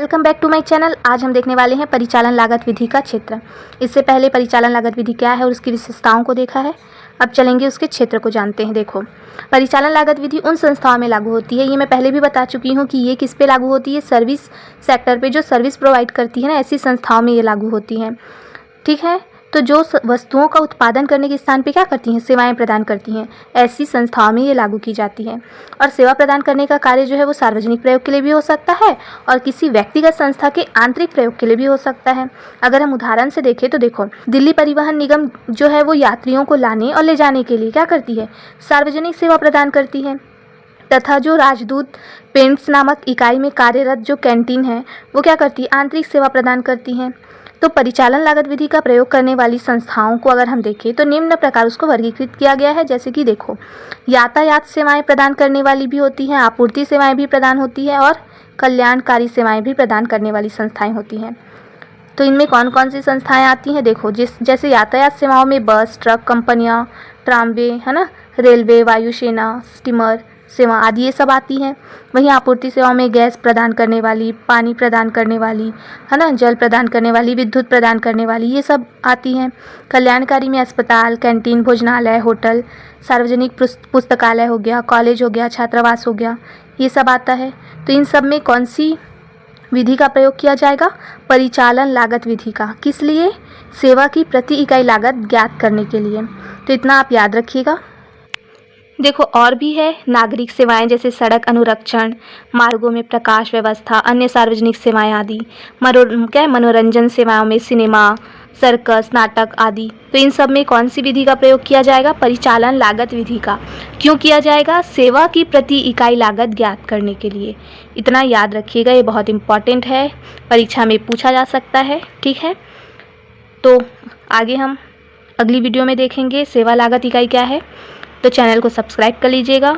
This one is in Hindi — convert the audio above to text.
Welcome back to my channel. आज हम देखने वाले हैं परिचालन लागत विधि का क्षेत्र। इससे पहले परिचालन लागत विधि क्या है और उसकी विशेषताओं को देखा है। अब चलेंगे उसके क्षेत्र को जानते हैं। देखो, परिचालन लागत विधि उन संस्थाओं में लागू होती है, ये मैं पहले भी बता चुकी हूँ कि ये किस पे लागू होती है, सर्विस सेक्टर पे, जो सर्विस प्रोवाइड करती है ना, ऐसी संस्थाओं में ये लागू होती हैं। ठीक है, तो जो वस्तुओं का उत्पादन करने के स्थान पे क्या करती हैं, सेवाएं प्रदान करती हैं, ऐसी संस्थाओं में ये लागू की जाती है। और सेवा प्रदान करने का कार्य जो है वो सार्वजनिक प्रयोग के लिए भी हो सकता है और किसी व्यक्तिगत संस्था के आंतरिक प्रयोग के लिए भी हो सकता है। अगर हम उदाहरण से देखें तो देखो, दिल्ली परिवहन निगम जो है वो यात्रियों को लाने और ले जाने के लिए क्या करती है, सार्वजनिक सेवा प्रदान करती है। तथा जो राजदूत पेंट्स नामक इकाई में कार्यरत जो कैंटीन है वो क्या करती है, आंतरिक सेवा प्रदान करती हैं। तो परिचालन लागत विधि का प्रयोग करने वाली संस्थाओं को अगर हम देखें तो निम्न प्रकार उसको वर्गीकृत किया गया है। जैसे कि देखो, यातायात सेवाएं प्रदान करने वाली भी होती हैं, आपूर्ति सेवाएं भी प्रदान होती है और कल्याणकारी सेवाएं भी प्रदान करने वाली संस्थाएं होती हैं। तो इनमें कौन कौन सी संस्थाएं आती हैं, देखो, जैसे यातायात सेवाओं में बस, ट्रक कंपनियां, ट्रामवे, है ना, रेलवे, वायुसेना, स्टीमर सेवा आदि ये सब आती हैं। वहीं आपूर्ति सेवाओं में गैस प्रदान करने वाली, पानी प्रदान करने वाली, है ना, जल प्रदान करने वाली, विद्युत प्रदान करने वाली, ये सब आती हैं। कल्याणकारी में अस्पताल, कैंटीन, भोजनालय, होटल, सार्वजनिक पुस्तकालय हो गया, कॉलेज हो गया, छात्रावास हो गया, ये सब आता है। तो इन सब में कौन सी विधि का प्रयोग किया जाएगा, परिचालन लागत विधि का। किस लिए, सेवा की प्रति इकाई लागत ज्ञात करने के लिए। तो इतना आप याद रखिएगा। देखो, और भी है नागरिक सेवाएं, जैसे सड़क अनुरक्षण, मार्गों में प्रकाश व्यवस्था, अन्य सार्वजनिक सेवाएं आदि। मनोरंजन सेवाओं में सिनेमा, सर्कस, नाटक आदि। तो इन सब में कौन सी विधि का प्रयोग किया जाएगा, परिचालन लागत विधि का। क्यों किया जाएगा, सेवा की प्रति इकाई लागत ज्ञात करने के लिए। इतना याद रखिएगा, ये बहुत इम्पॉर्टेंट है, परीक्षा में पूछा जा सकता है। ठीक है, तो आगे हम अगली वीडियो में देखेंगे सेवा लागत इकाई क्या है। तो चैनल को सब्सक्राइब कर लीजिएगा।